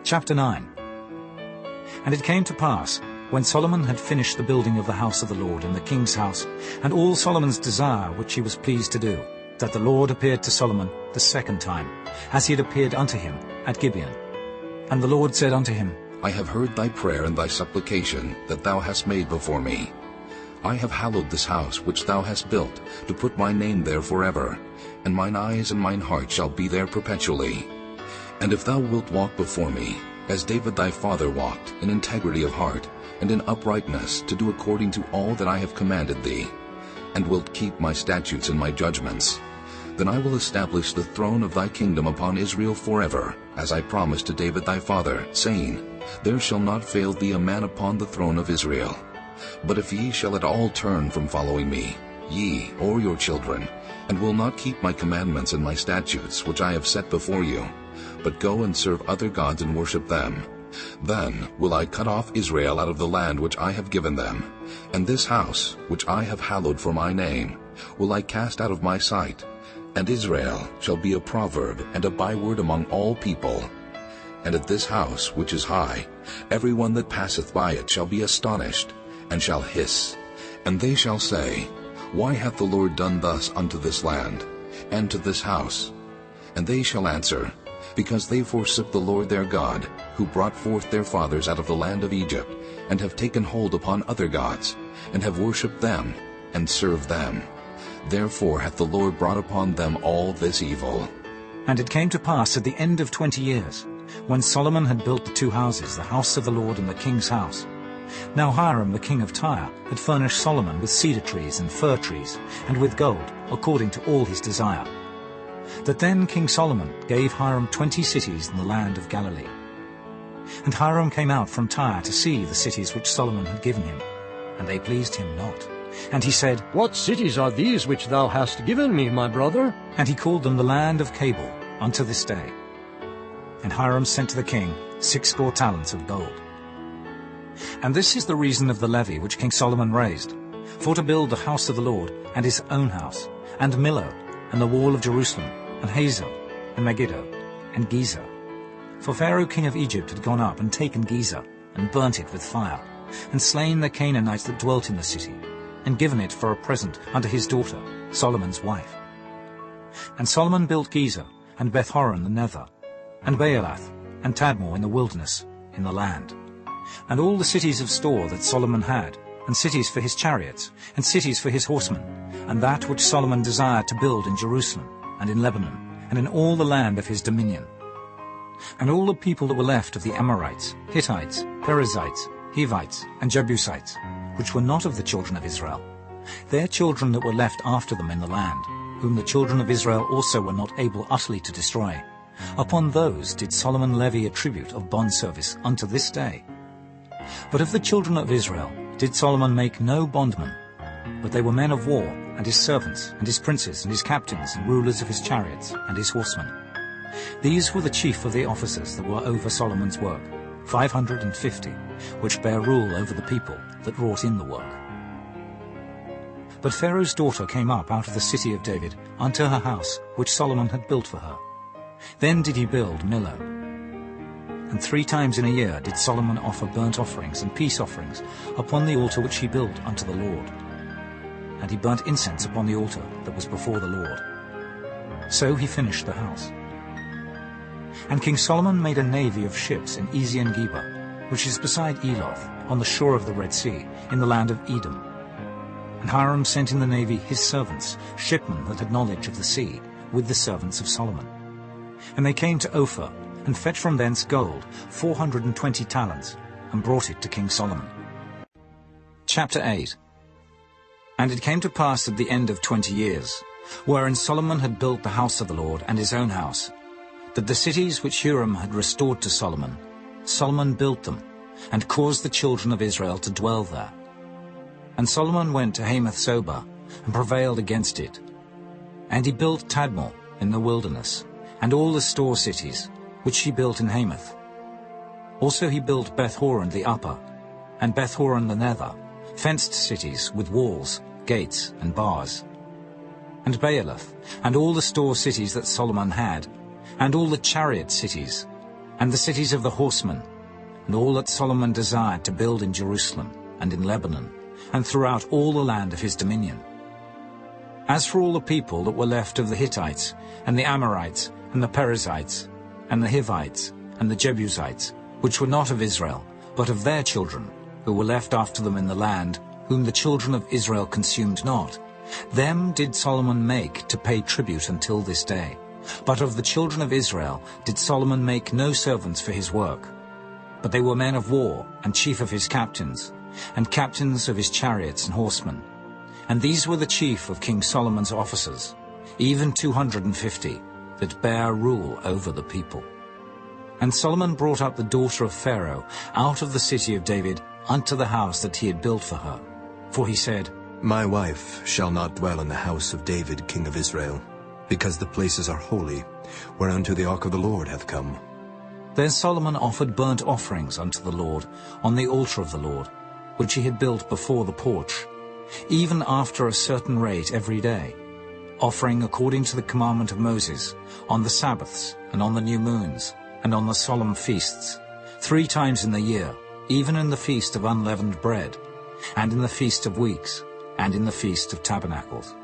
Chapter 9. And it came to pass, when Solomon had finished the building of the house of the Lord and the king's house, and all Solomon's desire which he was pleased to do, that the Lord appeared to Solomon the second time, as he had appeared unto him at Gibeon. And the Lord said unto him, I have heard thy prayer and thy supplication that thou hast made before me. I have hallowed this house which thou hast built, to put my name there forever, and mine eyes and mine heart shall be there perpetually. And if thou wilt walk before me, as David thy father walked, in integrity of heart, and in uprightness, to do according to all that I have commanded thee, and wilt keep my statutes and my judgments, then I will establish the throne of thy kingdom upon Israel forever, as I promised to David thy father, saying, There shall not fail thee a man upon the throne of Israel. But if ye shall at all turn from following me, ye or your children, and will not keep my commandments and my statutes which I have set before you, but go and serve other gods and worship them, then will I cut off Israel out of the land which I have given them, and this house, which I have hallowed for my name, will I cast out of my sight, and Israel shall be a proverb and a byword among all people. And at this house which is high, every one that passeth by it shall be astonished, and shall hiss, and they shall say, Why hath the Lord done thus unto this land, and to this house? And they shall answer, Because they forsook the Lord their God, who brought forth their fathers out of the land of Egypt, and have taken hold upon other gods, and have worshipped them, and served them. Therefore hath the Lord brought upon them all this evil. And it came to pass at the end of 20 years, when Solomon had built the two houses, the house of the Lord and the king's house. Now Hiram the king of Tyre had furnished Solomon with cedar trees and fir trees, and with gold, according to all his desire. That then King Solomon gave Hiram 20 cities in the land of Galilee. And Hiram came out from Tyre to see the cities which Solomon had given him, and they pleased him not. And he said, What cities are these which thou hast given me, my brother? And he called them the land of Cabul unto this day. And Hiram sent to the king 60 talents of gold. And this is the reason of the levy which King Solomon raised, for to build the house of the Lord, and his own house, and Millo, and the wall of Jerusalem, and Hazel, and Megiddo, and Gezer. For Pharaoh king of Egypt had gone up and taken Gezer, and burnt it with fire, and slain the Canaanites that dwelt in the city, and given it for a present unto his daughter, Solomon's wife. And Solomon built Gezer, and Beth-horon the nether, and Baalath, and Tadmor in the wilderness, in the land. And all the cities of store that Solomon had, and cities for his chariots, and cities for his horsemen, and that which Solomon desired to build in Jerusalem, and in Lebanon, and in all the land of his dominion. And all the people that were left of the Amorites, Hittites, Perizzites, Hivites, and Jebusites, which were not of the children of Israel, their children that were left after them in the land, whom the children of Israel also were not able utterly to destroy, upon those did Solomon levy a tribute of bondservice unto this day. But of the children of Israel did Solomon make no bondmen, but they were men of war, and his servants, and his princes, and his captains, and rulers of his chariots, and his horsemen. These were the chief of the officers that were over Solomon's work, 550, which bare rule over the people that wrought in the work. But Pharaoh's daughter came up out of the city of David unto her house, which Solomon had built for her. Then did he build Millo. And 3 times in a year did Solomon offer burnt offerings and peace offerings upon the altar which he built unto the Lord. And he burnt incense upon the altar that was before the Lord. So he finished the house. And King Solomon made a navy of ships in Ezion-Geber, which is beside Eloth, on the shore of the Red Sea, in the land of Edom. And Hiram sent in the navy his servants, shipmen that had knowledge of the sea, with the servants of Solomon. And they came to Ophir, and fetched from thence gold, 420 talents, and brought it to King Solomon. Chapter 8. And it came to pass at the end of 20 years, wherein Solomon had built the house of the Lord and his own house, that the cities which Hiram had restored to Solomon, Solomon built them, and caused the children of Israel to dwell there. And Solomon went to Hamath-Zobah, and prevailed against it. And he built Tadmor in the wilderness, and all the store cities, which he built in Hamath. Also he built Beth-horon the upper, and Beth-horon the nether, fenced cities with walls, gates, and bars. And Baalath, and all the store cities that Solomon had, and all the chariot cities, and the cities of the horsemen, and all that Solomon desired to build in Jerusalem and in Lebanon, and throughout all the land of his dominion. As for all the people that were left of the Hittites, and the Amorites, and the Perizzites, and the Hivites, and the Jebusites, which were not of Israel, but of their children, who were left after them in the land, whom the children of Israel consumed not, them did Solomon make to pay tribute until this day. But of the children of Israel did Solomon make no servants for his work. But they were men of war, and chief of his captains, and captains of his chariots and horsemen. And these were the chief of King Solomon's officers, even 250, that bare rule over the people. And Solomon brought up the daughter of Pharaoh out of the city of David unto the house that he had built for her. For he said, My wife shall not dwell in the house of David king of Israel, because the places are holy, whereunto the ark of the Lord hath come. Then Solomon offered burnt offerings unto the Lord on the altar of the Lord, which he had built before the porch, even after a certain rate every day, offering according to the commandment of Moses, on the Sabbaths, and on the new moons, and on the solemn feasts, 3 times in the year, even in the feast of unleavened bread, and in the feast of weeks, and in the feast of tabernacles.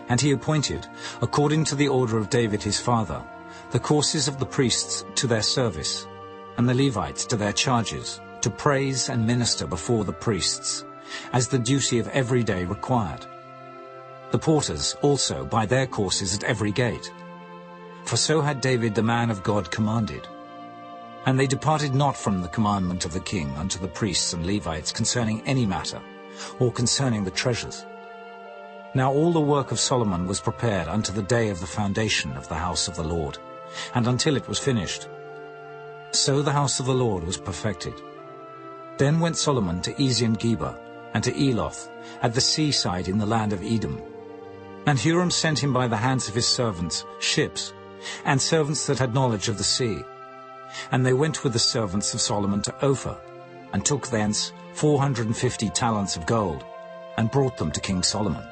And he appointed, according to the order of David his father, the courses of the priests to their service, and the Levites to their charges, to praise and minister before the priests, as the duty of every day required. The porters also by their courses at every gate. For so had David the man of God commanded. And they departed not from the commandment of the king unto the priests and Levites concerning any matter, or concerning the treasures. Now all the work of Solomon was prepared unto the day of the foundation of the house of the Lord, and until it was finished. So the house of the Lord was perfected. Then went Solomon to Ezion-Geber, and to Eloth, at the seaside in the land of Edom. And Huram sent him by the hands of his servants ships, and servants that had knowledge of the sea. And they went with the servants of Solomon to Ophir, and took thence 450 talents of gold, and brought them to King Solomon.